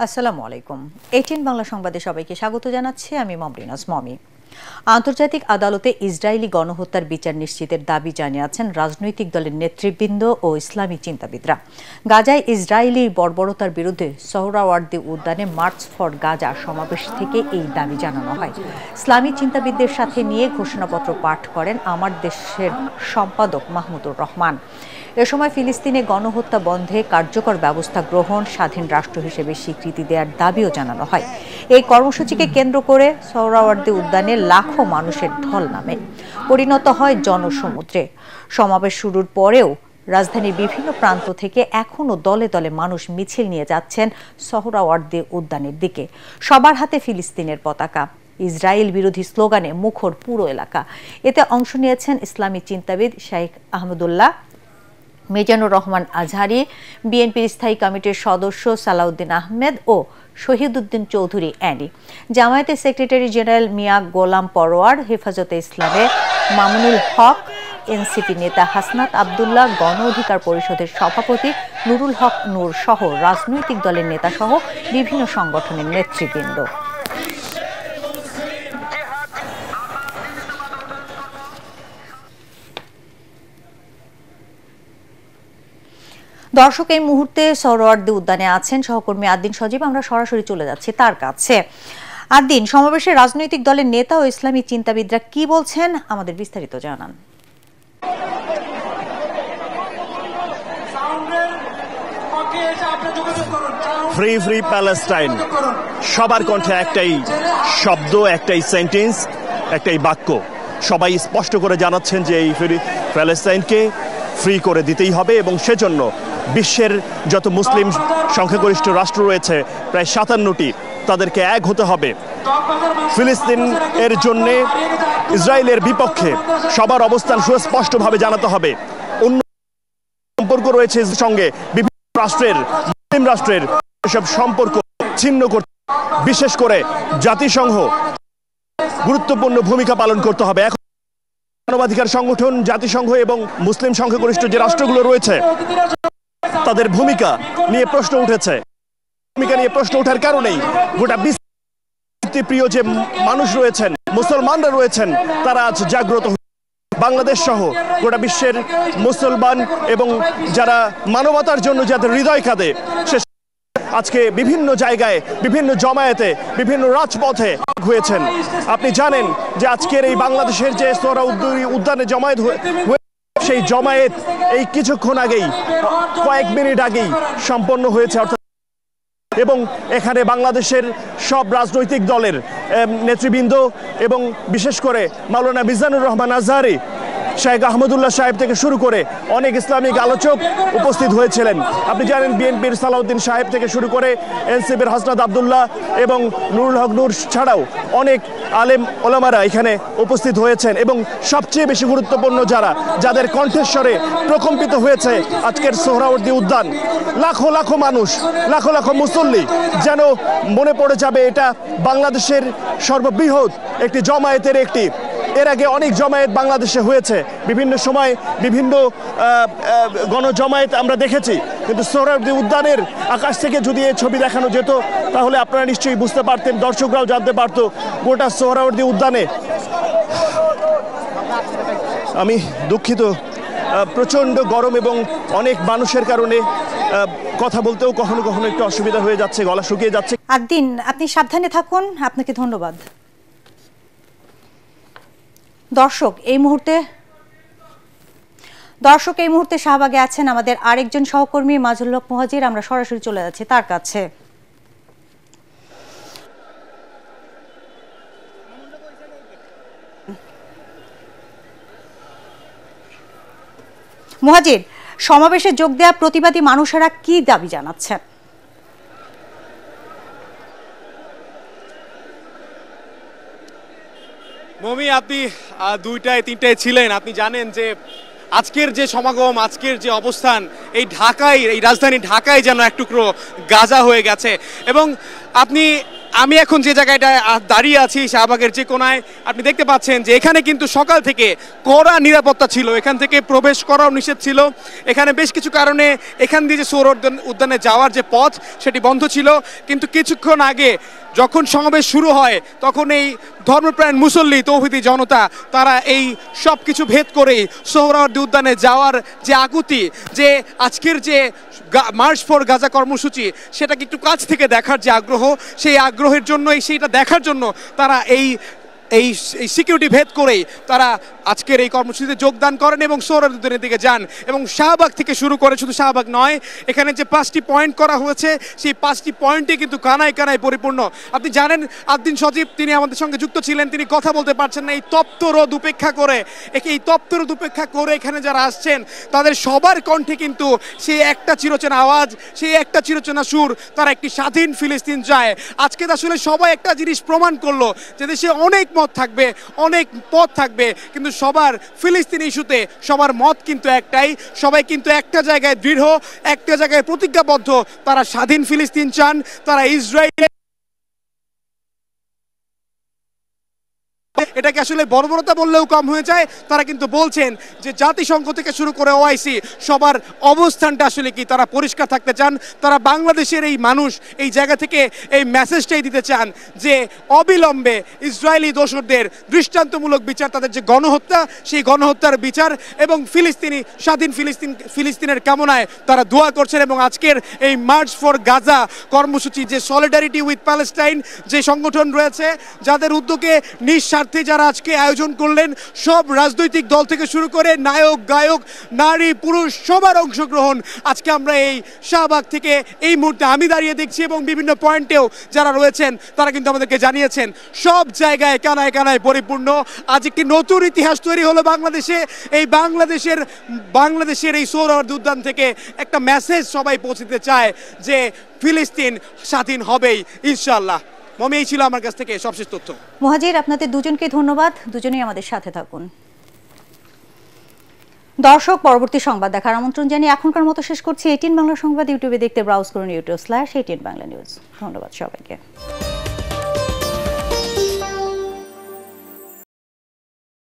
আসসালামু আলাইকুম। 18 বাংলা সংবাদে সবাইকে স্বাগত জানাচ্ছি আমি মমরিনাজ মমি। আন্তর্জাতিক আদালতে ইসরায়েলি গণহত্যার বিচার নিশ্চিতের দাবি জানিয়েছেন রাজনৈতিক দলের নেতৃবৃন্দ ও ইসলামী চিন্তাবিদরা। গাজায় ইসরায়েলি বর্বরতার বিরুদ্ধে সোহরাওয়ার্দী উদ্যানে মার্চ ফর গাজা সমাবেশ থেকে এই দাবি জানানো হয়। ইসলামী চিন্তাবিদদের সাথে নিয়ে ঘোষণাপত্র পাঠ করেন আমার দেশের সম্পাদক মাহমুদুর রহমান। এ সময় ফিলিস্তিনে গণহত্যা বন্ধে কার্যকর ব্যবস্থা গ্রহণ, স্বাধীন রাষ্ট্র হিসেবে স্বীকৃতি দেওয়ার দাবিও জানানো হয়। এই কর্মসূচিকে কেন্দ্র করে সোহরাওয়ার্দী উদ্যানে লাখো মানুষের ঢল নামে, পরিণত হয় জনসমুদ্রে। সমাবেশ শুরুর পরেও রাজধানীর বিভিন্ন প্রান্ত থেকে এখনও দলে দলে মানুষ মিছিল নিয়ে যাচ্ছেন সোহরাওয়ার্দী উদ্যানের দিকে। সবার হাতে ফিলিস্তিনের পতাকা, ইসরায়েল বিরোধী স্লোগানে মুখর পুরো এলাকা। এতে অংশ নিয়েছেন ইসলামী চিন্তাবিদ শাইখ আহমদুল্লাহ, মিজানুর রহমান আজহারি, বিএনপির স্থায়ী কমিটির সদস্য সালাউদ্দিন আহমেদ ও শহীদউদ্দিন চৌধুরী অ্যানি, জামায়াতের সেক্রেটারি জেনারেল মিয়া গোলাম পরোয়ার, হেফাজতে ইসলামে মামুনুল হক, এনসিপি নেতা হাসনাত আবদুল্লাহ, গণ অধিকার পরিষদের সভাপতি নুরুল হক নূর সহ রাজনৈতিক দলের নেতা সহ বিভিন্ন সংগঠনের নেতৃবৃন্দ। দর্শক, এই মুহূর্তে সোহরাওয়ার্দী উদ্যানে আছেন সহকর্মী আদ্দিন সজীব। আমরা সরাসরি চলে যাচ্ছি তার কাছে। আদ্দিন, সমাবেশে রাজনৈতিক দলের নেতা ও ইসলামী চিন্তাবিদরা কি বলছেন, আমাদের বিস্তারিত জানান। ফ্রি ফ্রি প্যালেস্টাইন, সবার কণ্ঠে একটাই শব্দ, একটাই সেন্টেন্স, একটাই বাক্য। সবাই স্পষ্ট করে জানাচ্ছেন যে এই প্যালেস্টাইনকে ফ্রি করে দিতেই হবে এবং সেজন্য বিশ্বের যত মুসলিম সংখ্যাগরিষ্ঠ রাষ্ট্র রয়েছে প্রায় 57টি, তাদেরকে এক হতে হবে। ফিলিস্তিন এর জন্যে ইসরায়েলের বিপক্ষে সবার অবস্থান সুস্পষ্টভাবে জানাতে হবে। অন্য সম্পর্ক রয়েছে সঙ্গে বিভিন্ন রাষ্ট্রের, মুসলিম রাষ্ট্রের এসব সম্পর্ক ছিন্ন করতে, বিশেষ করে জাতিসংঘ গুরুত্বপূর্ণ ভূমিকা পালন করতে হবে। এখন মানবাধিকার সংগঠন, জাতিসংঘ এবং মুসলিম সংখ্যাগরিষ্ঠ যে রাষ্ট্রগুলো রয়েছে তাদের ভূমিকা নিয়ে প্রশ্ন উঠেছে। ভূমিকা নিয়ে প্রশ্ন ওঠার কারণেই গোটা বিশ্বের প্রিয় যে মানুষ রয়েছেন, মুসলমানরা রয়েছেন, তারা আজ জাগ্রত। বাংলাদেশ সহ গোটা বিশ্বের মুসলমান এবং যারা মানবতার জন্য যাদের হৃদয় কাঁদে, সে আজকে বিভিন্ন জায়গায়, বিভিন্ন জমায়েতে, বিভিন্ন রাজপথে হয়েছেন। আপনি জানেন যে আজকের এই বাংলাদেশের যে সোহরাওয়ার্দী উদ্যানে জমায়েত, সেই জমায়েত এই কিছুক্ষণ আগেই, কয়েক মিনিট আগেই সম্পন্ন হয়েছে। অর্থাৎ এবং এখানে বাংলাদেশের সব রাজনৈতিক দলের নেতৃবৃন্দ এবং বিশেষ করে মাওলানা মিজানুর রহমান আজহারি, শাইখ আহমদুল্লাহ সাহেব থেকে শুরু করে অনেক ইসলামিক আলোচক উপস্থিত হয়েছিলেন। আপনি জানেন বিএনপির সালাউদ্দিন সাহেব থেকে শুরু করে এনসিপির হাসনাত আবদুল্লাহ এবং নুরুল হক নূর ছাড়াও অনেক আলেম ওলামারা এখানে উপস্থিত হয়েছেন। এবং সবচেয়ে বেশি গুরুত্বপূর্ণ যাদের কণ্ঠস্বরে প্রকম্পিত হয়েছে আজকের সোহরাওয়ার্দী উদ্যান, লাখো লাখো মানুষ, লাখো লাখো মুসল্লি, যেন মনে পড়ে যাবে এটা বাংলাদেশের সর্ববৃহৎ একটি জমায়েতের একটি। এর আগে অনেক জমায়েত বাংলাদেশে হয়েছে, বিভিন্ন সময় বিভিন্ন গণজমায়েত আমরা দেখেছি, কিন্তু সোহরাওয়ার্দী উদ্যানের আকাশ থেকে যদি এই ছবি দেখানো যেত তাহলে আপনারা নিশ্চয়ই বুঝতে পারতেন, দর্শকরাও জানতে পারতো গোটা সোহরাওয়ার্দী উদ্যানে। আমি দুঃখিত, প্রচণ্ড গরম এবং অনেক মানুষের কারণে কথা বলতেও কখনো কখনো একটু অসুবিধা হয়ে যাচ্ছে, গলা শুকিয়ে যাচ্ছে। আদ্দিন, আপনি সাবধানে থাকুন, আপনাকে ধন্যবাদ। দর্শক, এই মুহূর্তে শাহবাগে আছেন আমাদের আরেকজন সহকর্মী মাজুল হক মুহাজির। আমরা সরাসরি চলে যাচ্ছি তার কাছে। মুহাজির, সমাবেশে যোগ দেওয়া প্রতিবাদী মানুষেরা কি দাবি জানাচ্ছেন? মমি, আপনি 2টায় 3টায় ছিলেন। আপনি জানেন যে আজকের যে সমাগম, আজকের যে অবস্থান, এই ঢাকায়, এই রাজধানী ঢাকায় যেন এক টুকরো গাজা হয়ে গেছে। এবং আপনি আমি এখন যে জায়গাটা দাঁড়িয়ে আছি শাহবাগের যে কোনায়, আপনি দেখতে পাচ্ছেন যে এখানে কিন্তু সকাল থেকে কড়া নিরাপত্তা ছিল, এখান থেকে প্রবেশ করাও নিষেধ ছিল। এখানে বেশ কিছু কারণে এখান দিয়ে যে সৌর উদ্যানে যাওয়ার যে পথ সেটি বন্ধ ছিল, কিন্তু কিছুক্ষণ আগে যখন সমাবেশ শুরু হয় তখন এই ধর্মপ্রাণ মুসল্লি তৌহিদি জনতা তারা এই সব কিছু ভেদ করেই সোহরাওয়ার্দী উদ্যানে যাওয়ার যে আকুতি, যে আজকের যে মার্চ ফর গাজা কর্মসূচি সেটাকে একটু কাছ থেকে দেখার যে আগ্রহ, সেই আগ্রহের জন্যই সেইটা দেখার জন্য তারা এই সিকিউরিটি ভেদ করেই তারা আজকের এই কর্মসূচিতে যোগদান করেন এবং সোহরাওয়ার্দী উদ্যানের দিকে যান। এবং শাহবাগ থেকে শুরু করে, শুধু শাহবাগ নয়, এখানে যে 5টি পয়েন্ট করা হয়েছে সেই 5টি পয়েন্টে কিন্তু কানায় কানায় পরিপূর্ণ। আপনি জানেন আদ্দিন সজীব তিনি আমাদের সঙ্গে যুক্ত ছিলেন, তিনি কথা বলতে পারছেন না। এই তপ্ত রোদ উপেক্ষা করে, এখানে যারা আসছেন তাদের সবার কণ্ঠে কিন্তু সেই একটা চিরচেনা আওয়াজ, সেই একটা চিরচেনা সুর, তারা একটি স্বাধীন ফিলিস্তিন চায়। আজকে আসলে সবাই একটা জিনিস প্রমাণ করলো যে দেশে অনেক মত থাকবে, অনেক পথ থাকবে, কিন্তু সবার ফিলিস্তিনি ইস্যুতে সবার মত কিন্তু একটাই, সবাই কিন্তু একটা জায়গায় দৃঢ়, একটা জায়গায় প্রতিজ্ঞাবদ্ধ, তারা স্বাধীন ফিলিস্তিন চান, তারা ইসরায়েল। এটাকে আসলে বর্বরতা বললেও কম হয়ে যায়। তারা কিন্তু বলছেন যে জাতিসংঘ থেকে শুরু করে ওআইসি সবার অবস্থানটা আসলে কি, তারা পরিষ্কার থাকতে চান। তারা বাংলাদেশের এই মানুষ এই জায়গা থেকে এই মেসেজটাই দিতে চান যে অবিলম্বে ইসরায়েলি দোসরদের দৃষ্টান্তমূলক বিচার, তাদের যে গণহত্যা সেই গণহত্যার বিচার এবং স্বাধীন ফিলিস্তিনের কামনায় তারা দোয়া করছেন। এবং আজকের এই মার্চ ফর গাজা কর্মসূচি, যে সলিডারিটি উইথ প্যালেস্টাইন যে সংগঠন রয়েছে, যাদের উদ্যোগে নিঃস্বার্থে যারা আজকে আয়োজন করলেন, সব রাজনৈতিক দল থেকে শুরু করে নায়ক, গায়ক, নারী, পুরুষ সবার অংশগ্রহণ আজকে আমরা এই শাহবাগ থেকে এই মুহূর্তে আমি দাঁড়িয়ে দেখছি। এবং বিভিন্ন পয়েন্টেও যারা রয়েছেন তারা কিন্তু আমাদেরকে জানিয়েছেন সব জায়গায় কানায় কানায় পরিপূর্ণ। আজ একটি নতুন ইতিহাস তৈরি হলো বাংলাদেশে। এই বাংলাদেশের এই সোহরাওয়ার্দী উদ্যান থেকে একটা মেসেজ সবাই পৌঁছতে চায় যে ফিলিস্তিন স্বাধীন হবেই ইনশাআল্লাহ। মমি, এই ছিল আমার কাছ থেকে সবশেষ তথ্য। মুহাজির, আপনাদের দুজনকে ধন্যবাদ, দুজনেই আমাদের সাথে থাকুন। দর্শক, পরবর্তী সংবাদ দেখার আমন্ত্রণ জানিয়ে এখনকার মতো শেষ করছি 18 বাংলা সংবাদ। ইউটিউবে দেখতে ব্রাউজ করুন youtube/18 বাংলা নিউজ। ধন্যবাদ সবাইকে।